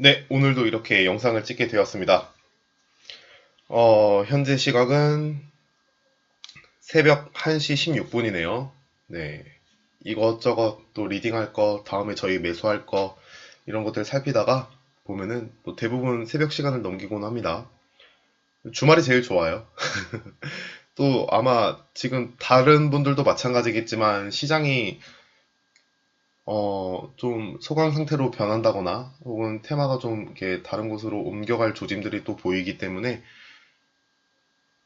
네, 오늘도 이렇게 영상을 찍게 되었습니다. 현재 시각은 새벽 1시 16분이네요. 네, 이것저것 또 리딩할 거, 다음에 저희 매수할 거, 이런 것들 살피다가 보면은 뭐 대부분 새벽 시간을 넘기곤 합니다. 주말이 제일 좋아요. 또 아마 지금 다른 분들도 마찬가지겠지만 시장이 좀 소강 상태로 변한다거나 혹은 테마가 좀 이렇게 다른 곳으로 옮겨갈 조짐들이 또 보이기 때문에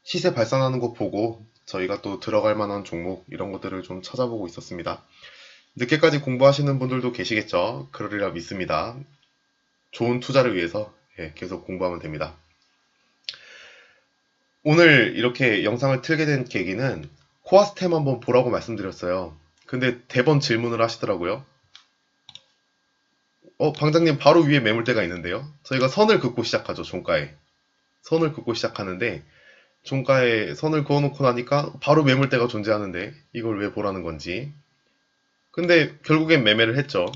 시세 발산하는 거 보고 저희가 또 들어갈 만한 종목 이런 것들을 좀 찾아보고 있었습니다. 늦게까지 공부하시는 분들도 계시겠죠? 그러리라 믿습니다. 좋은 투자를 위해서 계속 공부하면 됩니다. 오늘 이렇게 영상을 틀게 된 계기는 코아스템 한번 보라고 말씀드렸어요. 근데 대번 질문을 하시더라고요. 방장님 바로 위에 매물대가 있는데요. 저희가 선을 긋고 시작하죠, 종가에. 선을 긋고 시작하는데 종가에 선을 그어놓고 나니까 바로 매물대가 존재하는데 이걸 왜 보라는 건지. 근데 결국엔 매매를 했죠.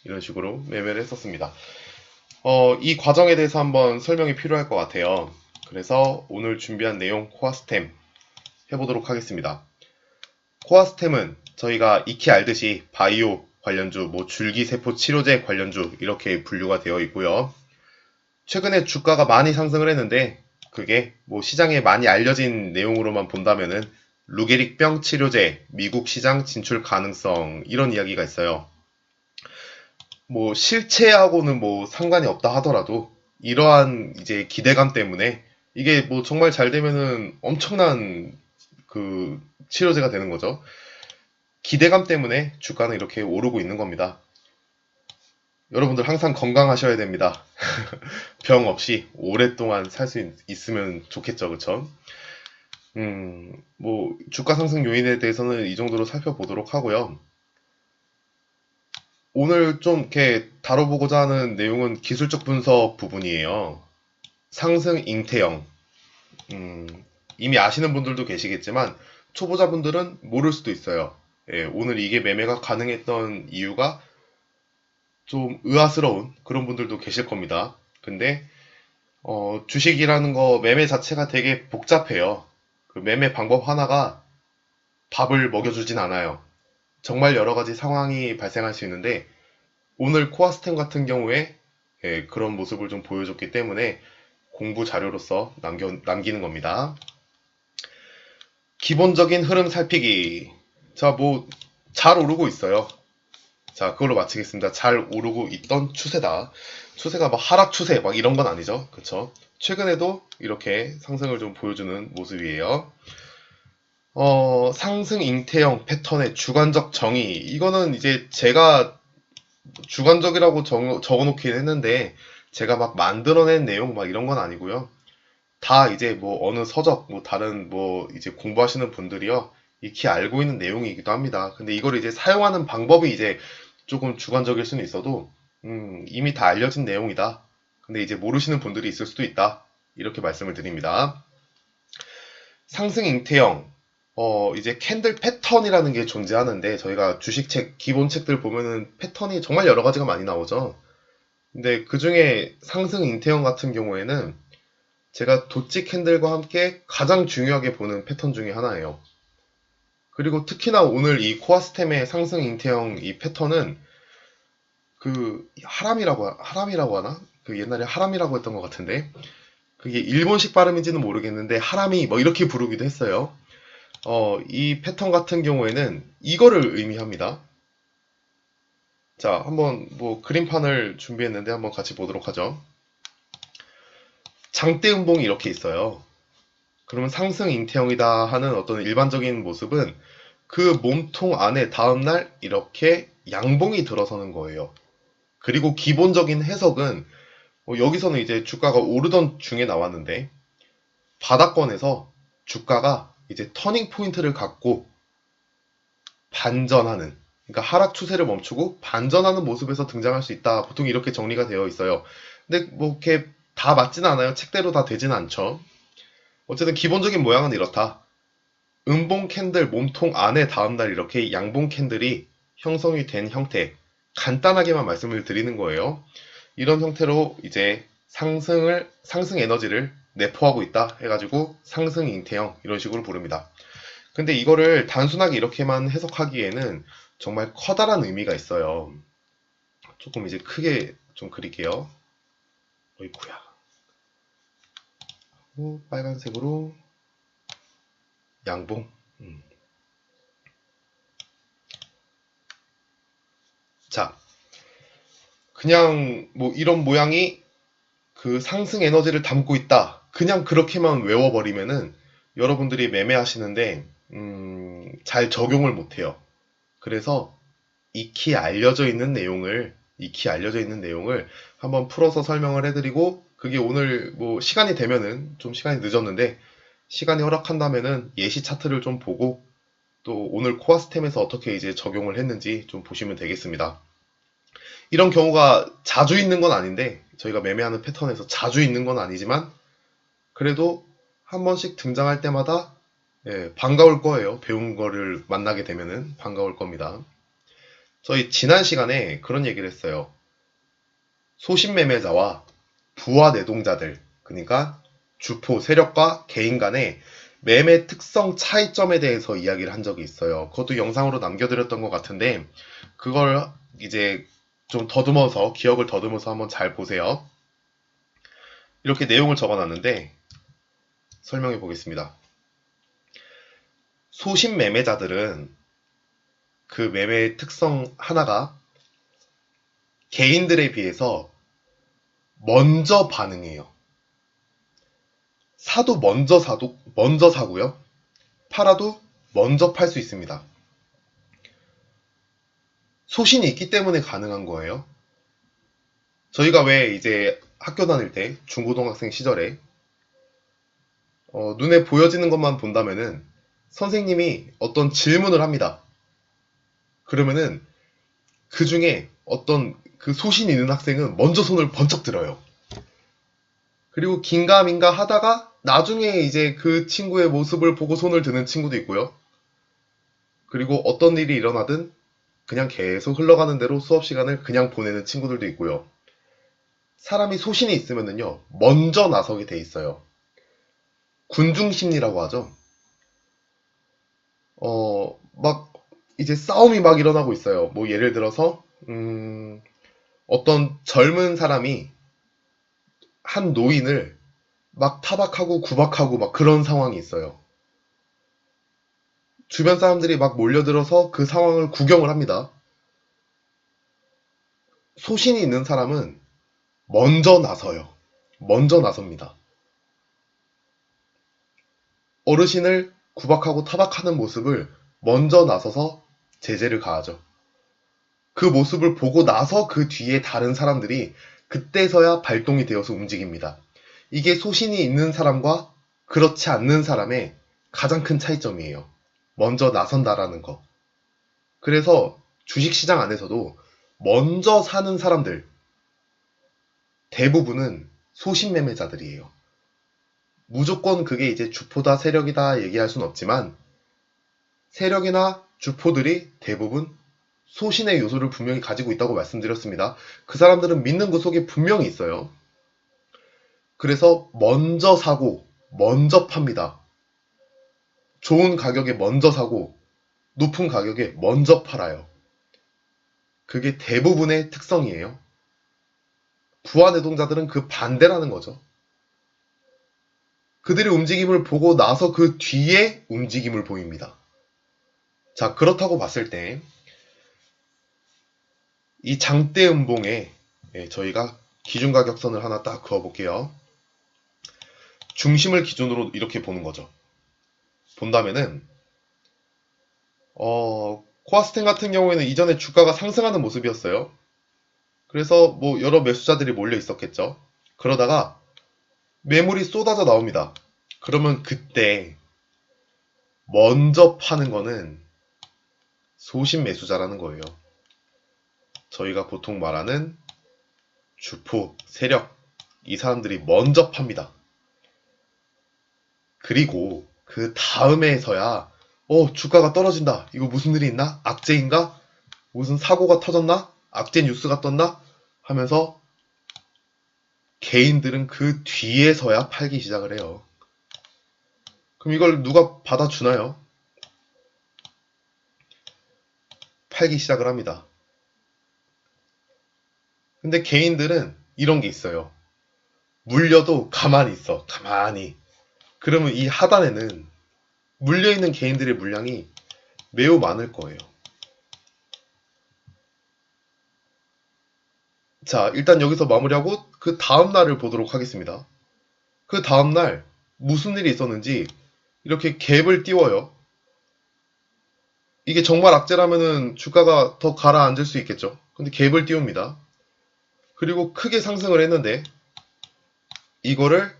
이런 식으로 매매를 했었습니다. 이 과정에 대해서 한번 설명이 필요할 것 같아요. 그래서 오늘 준비한 내용 코아스템 해보도록 하겠습니다. 코아스템은 저희가 익히 알듯이 바이오 관련주, 뭐 줄기세포 치료제 관련주 이렇게 분류가 되어 있고요. 최근에 주가가 많이 상승을 했는데 그게 뭐 시장에 많이 알려진 내용으로만 본다면은 루게릭병 치료제 미국 시장 진출 가능성 이런 이야기가 있어요. 뭐 실체하고는 뭐 상관이 없다 하더라도 이러한 이제 기대감 때문에 이게 뭐 정말 잘 되면은 엄청난 그 치료제가 되는 거죠. 기대감 때문에 주가는 이렇게 오르고 있는 겁니다. 여러분들 항상 건강하셔야 됩니다. 병 없이 오랫동안 살 수 있으면 좋겠죠, 그쵸? 뭐, 주가 상승 요인에 대해서는 이 정도로 살펴보도록 하고요. 오늘 좀 이렇게 다뤄보고자 하는 내용은 기술적 분석 부분이에요. 상승 잉태형. 이미 아시는 분들도 계시겠지만, 초보자분들은 모를 수도 있어요. 오늘 이게 매매가 가능했던 이유가 좀 의아스러운 그런 분들도 계실 겁니다. 근데 주식이라는 거 매매 자체가 되게 복잡해요. 그 매매 방법 하나가 밥을 먹여주진 않아요. 정말 여러 가지 상황이 발생할 수 있는데 오늘 코아스템 같은 경우에 그런 모습을 좀 보여줬기 때문에 공부 자료로서 남기는 겁니다. 기본적인 흐름 살피기. 자, 뭐 잘 오르고 있어요. 자, 그걸로 마치겠습니다. 잘 오르고 있던 추세다. 추세가 막 하락 추세 막 이런 건 아니죠. 그쵸? 최근에도 이렇게 상승을 좀 보여주는 모습이에요. 상승 잉태형 패턴의 주관적 정의. 이거는 이제 제가 주관적이라고 적어놓긴 했는데, 제가 막 만들어낸 내용 막 이런 건 아니고요. 다 이제 뭐 어느 서적, 뭐 다른 뭐 이제 공부하시는 분들이요. 익히 알고 있는 내용이기도 합니다. 근데 이걸 이제 사용하는 방법이 이제 조금 주관적일 수는 있어도, 이미 다 알려진 내용이다. 근데 이제 모르시는 분들이 있을 수도 있다. 이렇게 말씀을 드립니다. 상승 잉태형, 이제 캔들 패턴이라는 게 존재하는데, 저희가 주식책, 기본책들 보면은 패턴이 정말 여러 가지가 많이 나오죠. 근데 그 중에 상승 잉태형 같은 경우에는 제가 도치 캔들과 함께 가장 중요하게 보는 패턴 중에 하나예요. 그리고 특히나 오늘 이 코아스템의 상승 잉태형 이 패턴은 그 하람이라고 하나? 그 옛날에 하람이라고 했던 것 같은데 그게 일본식 발음인지는 모르겠는데 하람이 뭐 이렇게 부르기도 했어요. 이 패턴 같은 경우에는 이거를 의미합니다. 자, 한번 뭐 그림판을 준비했는데 한번 같이 보도록 하죠. 장대음봉이 이렇게 있어요. 그러면 상승 잉태형이다 하는 어떤 일반적인 모습은 그 몸통 안에 다음날 이렇게 양봉이 들어서는 거예요. 그리고 기본적인 해석은 여기서는 이제 주가가 오르던 중에 나왔는데 바닥권에서 주가가 이제 터닝 포인트를 갖고 반전하는, 그러니까 하락 추세를 멈추고 반전하는 모습에서 등장할 수 있다. 보통 이렇게 정리가 되어 있어요. 근데 뭐 이렇게 다 맞지는 않아요. 책대로 다 되지는 않죠. 어쨌든 기본적인 모양은 이렇다. 음봉 캔들 몸통 안에 다음날 이렇게 양봉 캔들이 형성이 된 형태. 간단하게만 말씀을 드리는 거예요. 이런 형태로 이제 상승 에너지를 내포하고 있다 해가지고 상승 잉태형 이런 식으로 부릅니다. 근데 이거를 단순하게 이렇게만 해석하기에는 정말 커다란 의미가 있어요. 조금 이제 크게 좀 그릴게요. 어이쿠야. 빨간색으로 양봉. 자, 그냥 뭐 이런 모양이 그 상승 에너지를 담고 있다. 그냥 그렇게만 외워버리면은 여러분들이 매매하시는데 잘 적용을 못해요. 그래서 익히 알려져 있는 내용을 한번 풀어서 설명을 해드리고 그게 오늘 뭐 시간이 되면은 좀 시간이 늦었는데 시간이 허락한다면은 예시 차트를 좀 보고 또 오늘 코아스템에서 어떻게 이제 적용을 했는지 좀 보시면 되겠습니다. 이런 경우가 자주 있는 건 아닌데 저희가 매매하는 패턴에서 자주 있는 건 아니지만 그래도 한 번씩 등장할 때마다 반가울 거예요. 배운 거를 만나게 되면은 반가울 겁니다. 저희 지난 시간에 그런 얘기를 했어요. 소신 매매자와 부와 내동자들, 그러니까 주포, 세력과 개인 간의 매매 특성 차이점에 대해서 이야기를 한 적이 있어요. 그것도 영상으로 남겨드렸던 것 같은데 그걸 이제 좀 기억을 더듬어서 한번 잘 보세요. 이렇게 내용을 적어놨는데 설명해 보겠습니다. 소신 매매자들은 그 매매의 특성 하나가 개인들에 비해서 먼저 반응해요. 사도 먼저 사고요. 팔아도 먼저 팔 수 있습니다. 소신이 있기 때문에 가능한 거예요. 저희가 왜 이제 학교 다닐 때 중고등학생 시절에 눈에 보여지는 것만 본다면은 선생님이 어떤 질문을 합니다. 그러면은 그 중에 어떤 그 소신 있는 학생은 먼저 손을 번쩍 들어요. 그리고 긴가민가 하다가 나중에 이제 그 친구의 모습을 보고 손을 드는 친구도 있고요. 그리고 어떤 일이 일어나든 그냥 계속 흘러가는 대로 수업 시간을 그냥 보내는 친구들도 있고요. 사람이 소신이 있으면은요, 먼저 나서게 돼 있어요. 군중심리라고 하죠. 막 이제 싸움이 막 일어나고 있어요. 뭐 예를 들어서 어떤 젊은 사람이 한 노인을 막 타박하고 구박하고 막 그런 상황이 있어요. 주변 사람들이 막 몰려들어서 그 상황을 구경을 합니다. 소신이 있는 사람은 먼저 나서요. 먼저 나섭니다. 어르신을 구박하고 타박하는 모습을 먼저 나서서 제재를 가하죠. 그 모습을 보고 나서 그 뒤에 다른 사람들이 그때서야 발동이 되어서 움직입니다. 이게 소신이 있는 사람과 그렇지 않는 사람의 가장 큰 차이점이에요. 먼저 나선다라는 거. 그래서 주식시장 안에서도 먼저 사는 사람들 대부분은 소신 매매자들이에요. 무조건 그게 이제 주포다 세력이다 얘기할 순 없지만 세력이나 주포들이 대부분 소신의 요소를 분명히 가지고 있다고 말씀드렸습니다. 그 사람들은 믿는 그 속에 분명히 있어요. 그래서 먼저 사고 먼저 팝니다. 좋은 가격에 먼저 사고 높은 가격에 먼저 팔아요. 그게 대부분의 특성이에요. 부와 내동자들은 그 반대라는 거죠. 그들의 움직임을 보고 나서 그 뒤에 움직임을 보입니다. 자, 그렇다고 봤을 때 이 장대 음봉에 저희가 기준가격선을 하나 딱 그어볼게요. 중심을 기준으로 이렇게 보는 거죠. 본다면은 코아스텐 같은 경우에는 이전에 주가가 상승하는 모습이었어요. 그래서 뭐 여러 매수자들이 몰려 있었겠죠. 그러다가 매물이 쏟아져 나옵니다. 그러면 그때 먼저 파는 거는 소신 매수자라는 거예요. 저희가 보통 말하는 주포, 세력, 이 사람들이 먼저 팝니다. 그리고 그 다음에서야 주가가 떨어진다. 이거 무슨 일이 있나? 악재인가? 무슨 사고가 터졌나? 악재 뉴스가 떴나? 하면서 개인들은 그 뒤에서야 팔기 시작을 해요. 그럼 이걸 누가 받아주나요? 팔기 시작을 합니다. 근데 개인들은 이런 게 있어요. 물려도 가만히 있어. 가만히. 그러면 이 하단에는 물려있는 개인들의 물량이 매우 많을 거예요. 자, 일단 여기서 마무리하고 그 다음날을 보도록 하겠습니다. 그 다음날 무슨 일이 있었는지 이렇게 갭을 띄워요. 이게 정말 악재라면은 주가가 더 가라앉을 수 있겠죠. 근데 갭을 띄웁니다. 그리고 크게 상승을 했는데 이거를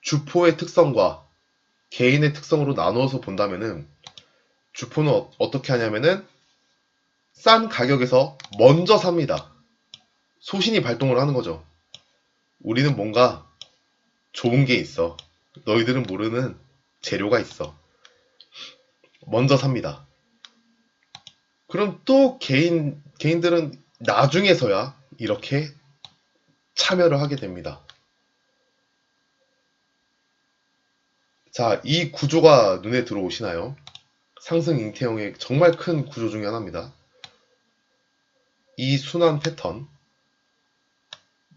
주포의 특성과 개인의 특성으로 나누어서 본다면은 주포는 어떻게 하냐면은 싼 가격에서 먼저 삽니다. 소신이 발동을 하는 거죠. 우리는 뭔가 좋은 게 있어. 너희들은 모르는 재료가 있어. 먼저 삽니다. 그럼 또 개인들은 나중에서야 이렇게 참여를 하게 됩니다. 자, 이 구조가 눈에 들어오시나요? 상승 잉태형의 정말 큰 구조 중에 하나입니다. 이 순환 패턴,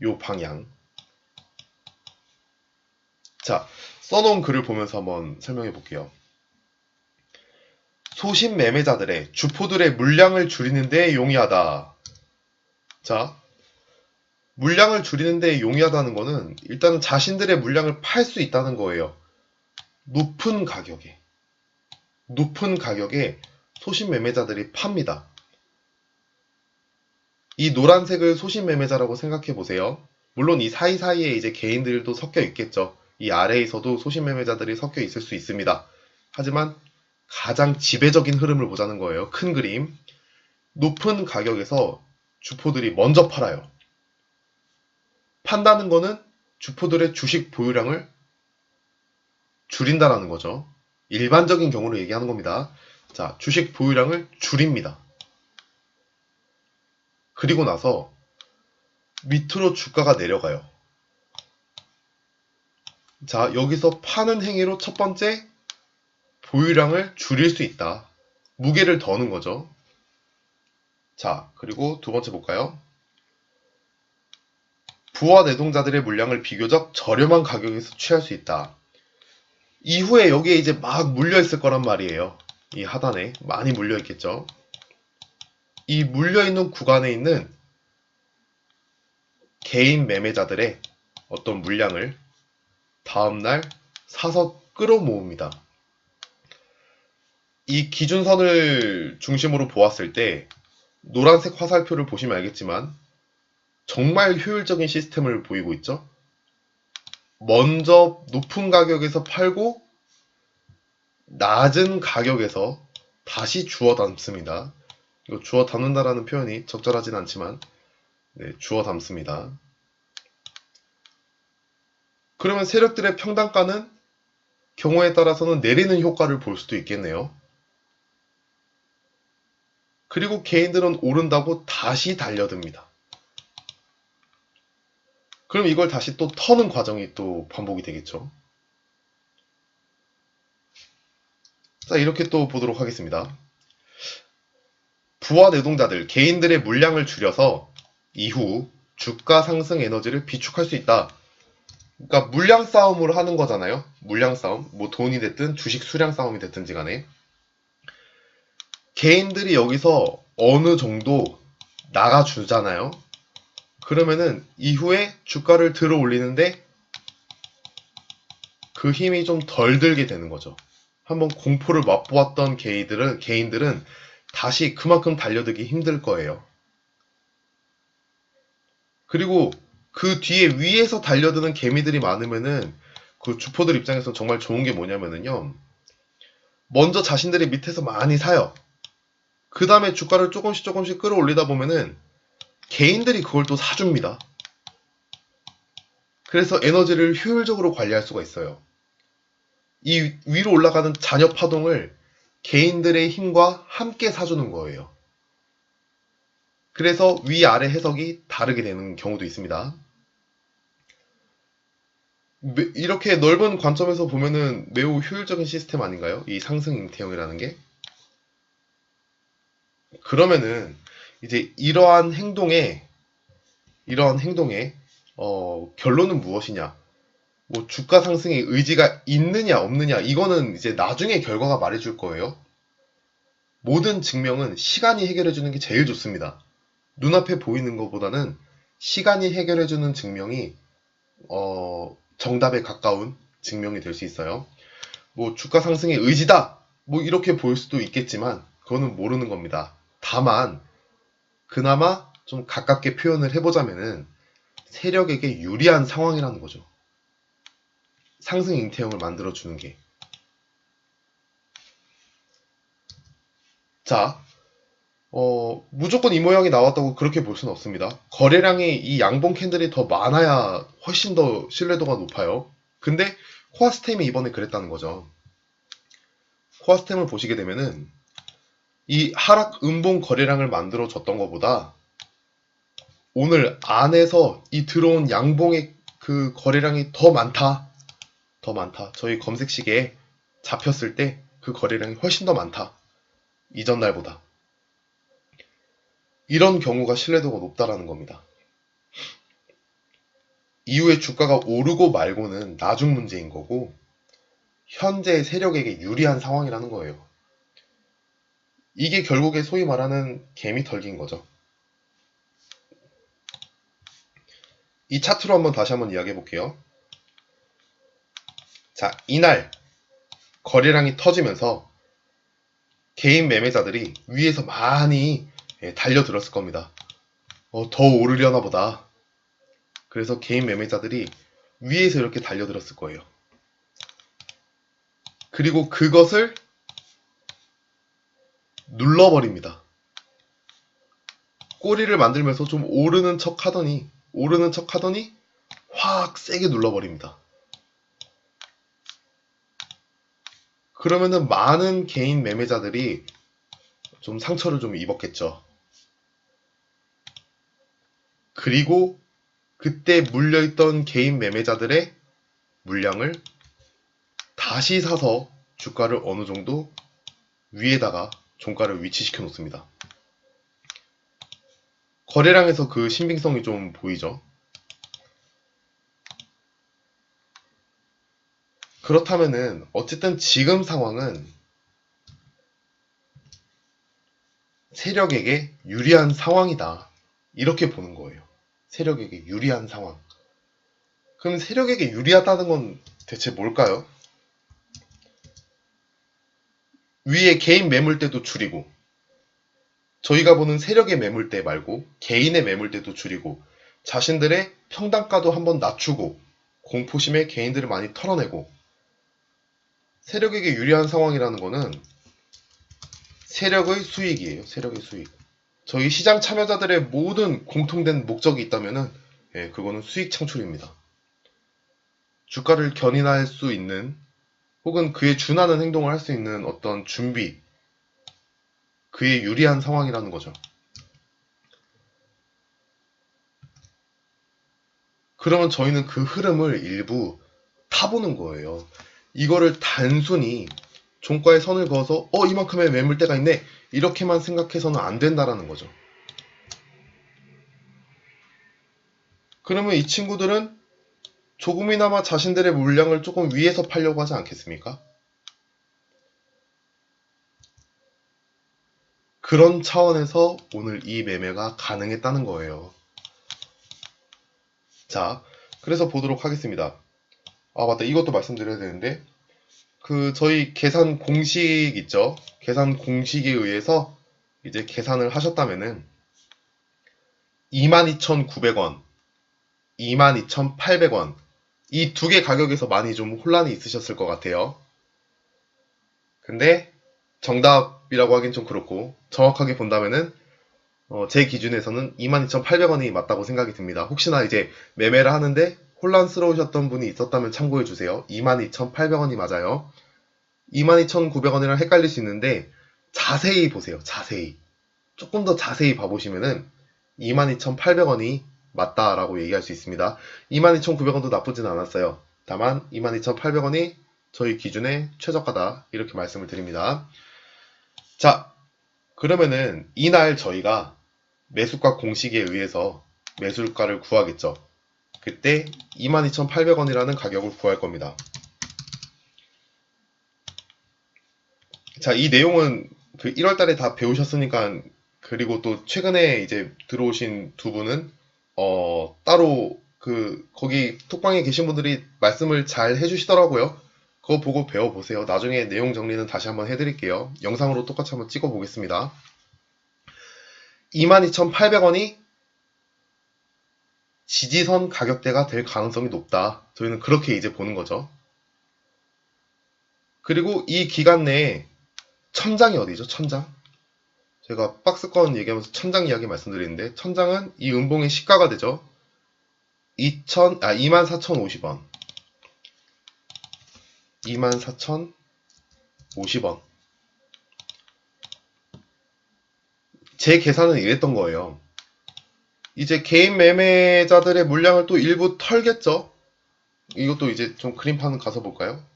요 방향. 자, 써놓은 글을 보면서 한번 설명해 볼게요. 소신 매매자들의 주포들의 물량을 줄이는 데 용이하다. 자, 물량을 줄이는 데 용이하다는 거는 일단은 자신들의 물량을 팔 수 있다는 거예요. 높은 가격에 소신 매매자들이 팝니다. 이 노란색을 소신 매매자라고 생각해 보세요. 물론 이 사이사이에 이제 개인들도 섞여 있겠죠. 이 아래에서도 소신 매매자들이 섞여 있을 수 있습니다. 하지만 가장 지배적인 흐름을 보자는 거예요. 큰 그림. 높은 가격에서 주포들이 먼저 팔아요. 판다는 거는 주포들의 주식 보유량을 줄인다라는 거죠. 일반적인 경우로 얘기하는 겁니다. 자, 주식 보유량을 줄입니다. 그리고 나서 밑으로 주가가 내려가요. 자, 여기서 파는 행위로 첫 번째 보유량을 줄일 수 있다. 무게를 더는 거죠. 자, 그리고 두 번째 볼까요? 부와 내동자들의 물량을 비교적 저렴한 가격에서 취할 수 있다. 이후에 여기에 이제 막 물려있을 거란 말이에요. 이 하단에 많이 물려있겠죠. 이 물려있는 구간에 있는 개인 매매자들의 어떤 물량을 다음날 사서 끌어모읍니다. 이 기준선을 중심으로 보았을 때 노란색 화살표를 보시면 알겠지만 정말 효율적인 시스템을 보이고 있죠. 먼저 높은 가격에서 팔고 낮은 가격에서 다시 주워 담습니다. 이거 주워 담는다라는 표현이 적절하진 않지만 주워 담습니다. 그러면 세력들의 평단가는 경우에 따라서는 내리는 효과를 볼 수도 있겠네요. 그리고 개인들은 오른다고 다시 달려듭니다. 그럼 이걸 다시 또 터는 과정이 또 반복이 되겠죠. 자, 이렇게 또 보도록 하겠습니다. 부와 내동자들, 개인들의 물량을 줄여서 이후 주가 상승 에너지를 비축할 수 있다. 그러니까 물량 싸움을 하는 거잖아요. 물량 싸움. 뭐 돈이 됐든 주식 수량 싸움이 됐든지 간에. 개인들이 여기서 어느 정도 나가주잖아요. 그러면은 이후에 주가를 들어 올리는데 그 힘이 좀 덜 들게 되는 거죠. 한번 공포를 맛보았던 개인들은 다시 그만큼 달려들기 힘들 거예요. 그리고 그 뒤에 위에서 달려드는 개미들이 많으면은 그 주포들 입장에서 정말 좋은 게 뭐냐면은요. 먼저 자신들이 밑에서 많이 사요. 그 다음에 주가를 조금씩 끌어올리다 보면은 개인들이 그걸 또 사줍니다. 그래서 에너지를 효율적으로 관리할 수가 있어요. 이 위로 올라가는 잔여 파동을 개인들의 힘과 함께 사주는 거예요. 그래서 위아래 해석이 다르게 되는 경우도 있습니다. 이렇게 넓은 관점에서 보면은 매우 효율적인 시스템 아닌가요? 이 상승 잉태형이라는 게? 그러면은 이제 이러한 행동의 결론은 무엇이냐? 뭐 주가 상승의 의지가 있느냐 없느냐 이거는 이제 나중에 결과가 말해줄 거예요. 모든 증명은 시간이 해결해주는 게 제일 좋습니다. 눈앞에 보이는 것보다는 시간이 해결해주는 증명이 정답에 가까운 증명이 될 수 있어요. 뭐 주가 상승의 의지다 뭐 이렇게 보일 수도 있겠지만 그거는 모르는 겁니다. 다만 그나마 좀 가깝게 표현을 해보자면은 세력에게 유리한 상황이라는 거죠. 상승 잉태형을 만들어주는 게. 자, 무조건 이 모양이 나왔다고 그렇게 볼 수는 없습니다. 거래량이 이 양봉 캔들이 더 많아야 훨씬 더 신뢰도가 높아요. 근데 코아스템이 이번에 그랬다는 거죠. 코아스템을 보시게 되면은 이 하락 음봉 거래량을 만들어 줬던 것보다 오늘 안에서 이 들어온 양봉의 그 거래량이 더 많다. 더 많다. 저희 검색식에 잡혔을 때 그 거래량이 훨씬 더 많다. 이전 날보다. 이런 경우가 신뢰도가 높다라는 겁니다. 이후에 주가가 오르고 말고는 나중 문제인 거고 현재 세력에게 유리한 상황이라는 거예요. 이게 결국에 소위 말하는 개미 털기인 거죠. 이 차트로 다시 한번 이야기해 볼게요. 자, 이날 거래량이 터지면서 개인 매매자들이 위에서 많이 달려들었을 겁니다. 더 오르려나 보다. 그래서 개인 매매자들이 위에서 이렇게 달려들었을 거예요. 그리고 그것을 눌러버립니다. 꼬리를 만들면서 좀 오르는 척 하더니 확 세게 눌러버립니다. 그러면은 많은 개인 매매자들이 좀 상처를 좀 입었겠죠. 그리고 그때 물려있던 개인 매매자들의 물량을 다시 사서 주가를 어느 정도 위에다가 종가를 위치시켜 놓습니다. 거래량에서 그 신빙성이 좀 보이죠. 그렇다면은 어쨌든 지금 상황은 세력에게 유리한 상황이다. 이렇게 보는 거예요. 세력에게 유리한 상황. 그럼 세력에게 유리하다는 건 대체 뭘까요? 위에 개인 매물대도 줄이고 저희가 보는 세력의 매물대 말고 개인의 매물대도 줄이고 자신들의 평단가도 한번 낮추고 공포심에 개인들을 많이 털어내고 세력에게 유리한 상황이라는 거는 세력의 수익이에요. 세력의 수익. 저희 시장 참여자들의 모든 공통된 목적이 있다면은 그거는 수익 창출입니다. 주가를 견인할 수 있는 혹은 그에 준하는 행동을 할 수 있는 어떤 준비, 그에 유리한 상황이라는 거죠. 그러면 저희는 그 흐름을 일부 타보는 거예요. 이거를 단순히 종가에 선을 그어서 이만큼의 매물대가 있네 이렇게만 생각해서는 안 된다라는 거죠. 그러면 이 친구들은 조금이나마 자신들의 물량을 조금 위에서 팔려고 하지 않겠습니까? 그런 차원에서 오늘 이 매매가 가능했다는 거예요. 자, 그래서 보도록 하겠습니다. 아, 맞다. 이것도 말씀드려야 되는데, 저희 계산 공식 있죠? 계산 공식에 의해서 이제 계산을 하셨다면은, 22,900원, 22,800원, 이 두 개 가격에서 많이 좀 혼란이 있으셨을 것 같아요. 근데, 정답이라고 하긴 좀 그렇고, 정확하게 본다면은, 제 기준에서는 22,800원이 맞다고 생각이 듭니다. 혹시나 이제 매매를 하는데 혼란스러우셨던 분이 있었다면 참고해 주세요. 22,800원이 맞아요. 22,900원이랑 헷갈릴 수 있는데 자세히 보세요. 자세히. 조금 더 자세히 봐보시면은 22,800원이 맞다라고 얘기할 수 있습니다. 22,900원도 나쁘진 않았어요. 다만 22,800원이 저희 기준의 최저가다 이렇게 말씀을 드립니다. 자, 그러면은 이날 저희가 매수가 공식에 의해서 매수가를 구하겠죠. 그때 22,800원이라는 가격을 구할 겁니다. 자, 이 내용은 그 1월 달에 다 배우셨으니까, 그리고 또 최근에 이제 들어오신 두 분은 따로 거기 톡방에 계신 분들이 말씀을 잘 해주시더라고요. 그거 보고 배워보세요. 나중에 내용 정리는 다시 한번 해드릴게요. 영상으로 똑같이 한번 찍어보겠습니다. 22,800원이 지지선 가격대가 될 가능성이 높다. 저희는 그렇게 이제 보는 거죠. 그리고 이 기간 내에 천장이 어디죠? 천장? 제가 박스권 얘기하면서 천장 이야기 말씀드리는데, 천장은 이 음봉의 시가가 되죠. 24,050원. 24,050원. 제 계산은 이랬던 거예요. 이제 개인 매매자들의 물량을 또 일부 털겠죠? 이것도 이제 좀 그림판 가서 볼까요?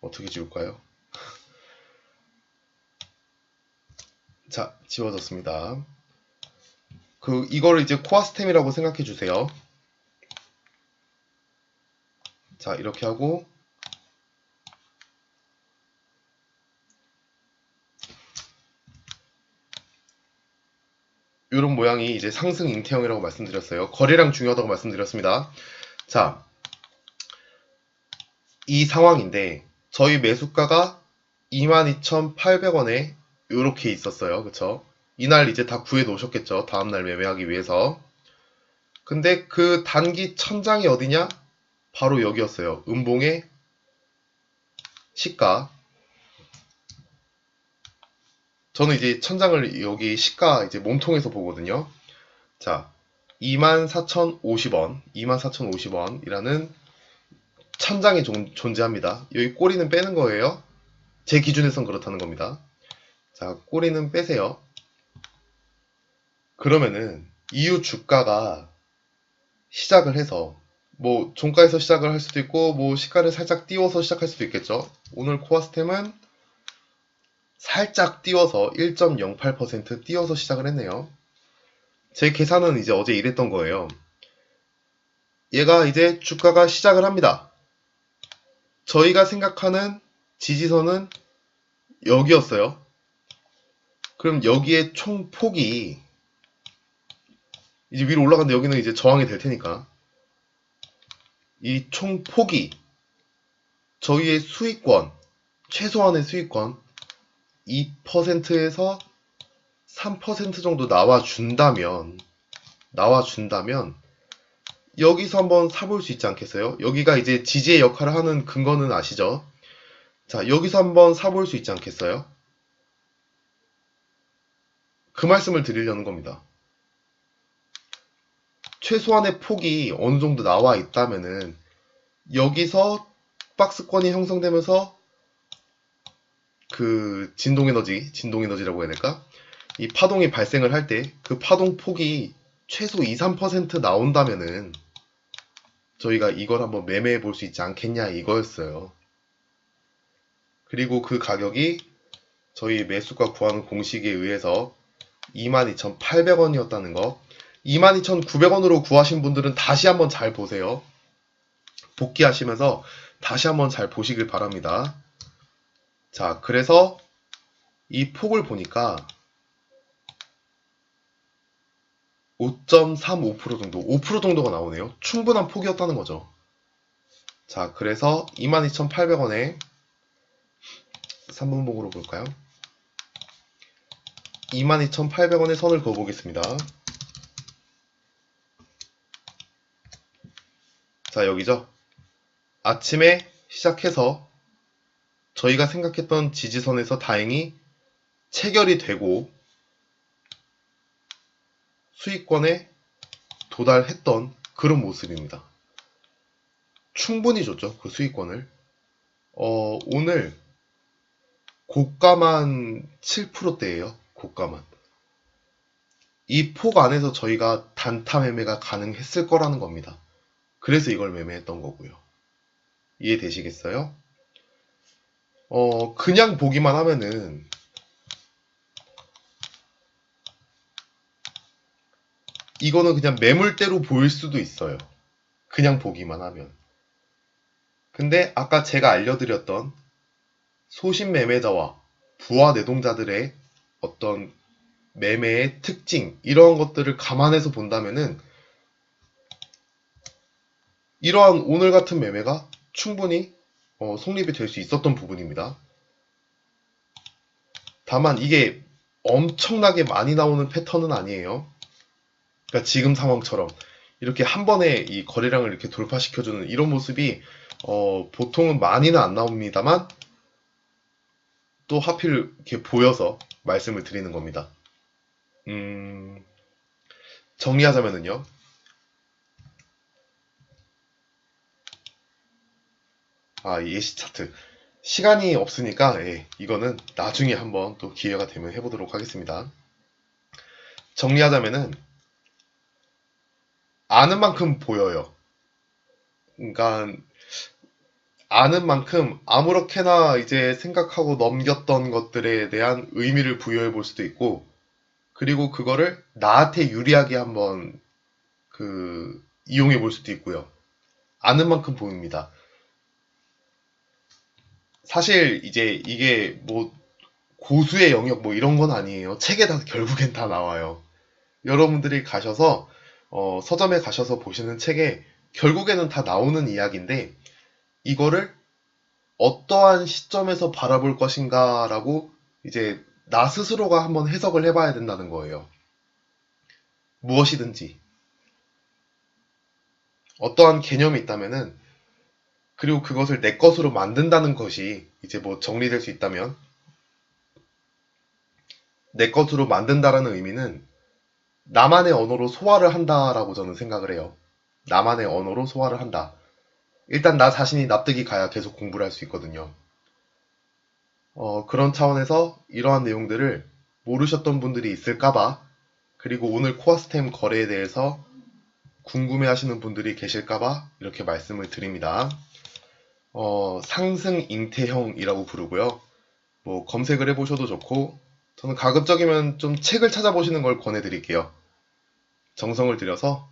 어떻게 지울까요? 자, 지워졌습니다. 이거를 이제 코어스템이라고 생각해 주세요. 자, 이렇게 하고, 이런 모양이 이제 상승 잉태형이라고 말씀드렸어요. 거래량 중요하다고 말씀드렸습니다. 자, 이 상황인데 저희 매수가가 22,800원에 이렇게 있었어요. 그쵸? 이날 이제 다 구해 놓으셨겠죠? 다음날 매매하기 위해서. 근데 그 단기 천장이 어디냐? 바로 여기였어요. 음봉의 시가. 저는 이제 천장을 여기 시가 이제 몸통에서 보거든요. 자, 24,050원, 24,050원이라는 천장이 존재합니다. 여기 꼬리는 빼는 거예요. 제 기준에선 그렇다는 겁니다. 자, 꼬리는 빼세요. 그러면은 이후 주가가 시작을 해서 뭐 종가에서 시작을 할 수도 있고 뭐 시가를 살짝 띄워서 시작할 수도 있겠죠. 오늘 코어스템은 살짝 띄워서 1.08% 띄워서 시작을 했네요. 제 계산은 이제 어제 이랬던 거예요. 얘가 이제 주가가 시작을 합니다. 저희가 생각하는 지지선은 여기였어요. 그럼 여기에 총 폭이 이제 위로 올라갔는데 여기는 이제 저항이 될 테니까 이 총 폭이 저희의 수익권, 최소한의 수익권 2%에서 3% 정도 나와준다면 여기서 한번 사볼 수 있지 않겠어요? 여기가 이제 지지의 역할을 하는 근거는 아시죠? 자, 여기서 한번 사볼 수 있지 않겠어요? 그 말씀을 드리려는 겁니다. 최소한의 폭이 어느 정도 나와 있다면은 여기서 박스권이 형성되면서 그 진동에너지라고 해야 될까? 이 파동이 발생을 할 때 그 파동 폭이 최소 2, 3% 나온다면은 저희가 이걸 한번 매매해 볼 수 있지 않겠냐 이거였어요. 그리고 그 가격이 저희 매수가 구하는 공식에 의해서 22,800원이었다는 거. 22,900원으로 구하신 분들은 다시 한번 잘 보세요. 복귀하시면서 다시 한번 잘 보시길 바랍니다. 자, 그래서 이 폭을 보니까 5.35% 정도, 5% 정도가 나오네요. 충분한 폭이었다는 거죠. 자, 그래서 22,800원에 3분봉으로 볼까요? 22,800원에 선을 그어보겠습니다. 자, 여기죠. 아침에 시작해서 저희가 생각했던 지지선에서 다행히 체결이 되고 수익권에 도달했던 그런 모습입니다. 충분히 줬죠. 그 수익권을. 오늘 고가만 7%대예요. 고가만. 이 폭 안에서 저희가 단타 매매가 가능했을 거라는 겁니다. 그래서 이걸 매매했던 거고요. 이해되시겠어요? 그냥 보기만 하면은 이거는 그냥 매물대로 보일 수도 있어요. 그냥 보기만 하면. 근데 아까 제가 알려드렸던 소신 매매자와 부하 내동자들의 어떤 매매의 특징, 이런 것들을 감안해서 본다면은 이러한 오늘 같은 매매가 충분히 성립이 될 수 있었던 부분입니다. 다만 이게 엄청나게 많이 나오는 패턴은 아니에요. 그러니까 지금 상황처럼 이렇게 한 번에 이 거래량을 이렇게 돌파시켜주는 이런 모습이 보통은 많이는 안 나옵니다만 또 하필 이렇게 보여서 말씀을 드리는 겁니다. 정리하자면은요. 예시 차트. 시간이 없으니까 이거는 나중에 한번 또 기회가 되면 해보도록 하겠습니다. 정리하자면은 아는 만큼 보여요. 그러니까 아는 만큼 아무렇게나 이제 생각하고 넘겼던 것들에 대한 의미를 부여해 볼 수도 있고, 그리고 그거를 나한테 유리하게 한번 이용해 볼 수도 있고요. 아는 만큼 보입니다. 사실 이제 이게 뭐 고수의 영역 뭐 이런 건 아니에요. 책에 다 결국엔 다 나와요. 여러분들이 가셔서 서점에 가셔서 보시는 책에 결국에는 다 나오는 이야기인데, 이거를 어떠한 시점에서 바라볼 것인가라고 이제 나 스스로가 한번 해석을 해봐야 된다는 거예요. 무엇이든지 어떠한 개념이 있다면은, 그리고 그것을 내 것으로 만든다는 것이 이제 뭐 정리될 수 있다면, 내 것으로 만든다라는 의미는 나만의 언어로 소화를 한다라고 저는 생각을 해요. 나만의 언어로 소화를 한다. 일단 나 자신이 납득이 가야 계속 공부를 할 수 있거든요. 그런 차원에서 이러한 내용들을 모르셨던 분들이 있을까봐, 그리고 오늘 코아스템 거래에 대해서 궁금해 하시는 분들이 계실까봐 이렇게 말씀을 드립니다. 상승 잉태형이라고 부르고요. 뭐 검색을 해보셔도 좋고, 저는 가급적이면 좀 책을 찾아보시는 걸 권해드릴게요. 정성을 들여서,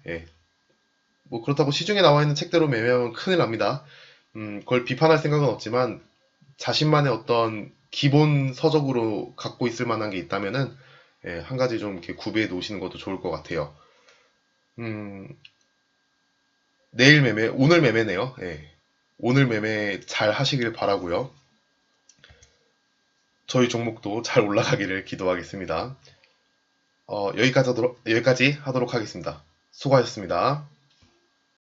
뭐 그렇다고 시중에 나와 있는 책대로 매매하면 큰일 납니다. 그걸 비판할 생각은 없지만 자신만의 어떤 기본 서적으로 갖고 있을 만한 게 있다면은 한 가지 좀 이렇게 구비해 놓으시는 것도 좋을 것 같아요. 내일 매매, 오늘 매매네요. 오늘 매매 잘 하시길 바라고요. 저희 종목도 잘 올라가기를 기도하겠습니다. 여기까지 하도록 하겠습니다. 수고하셨습니다.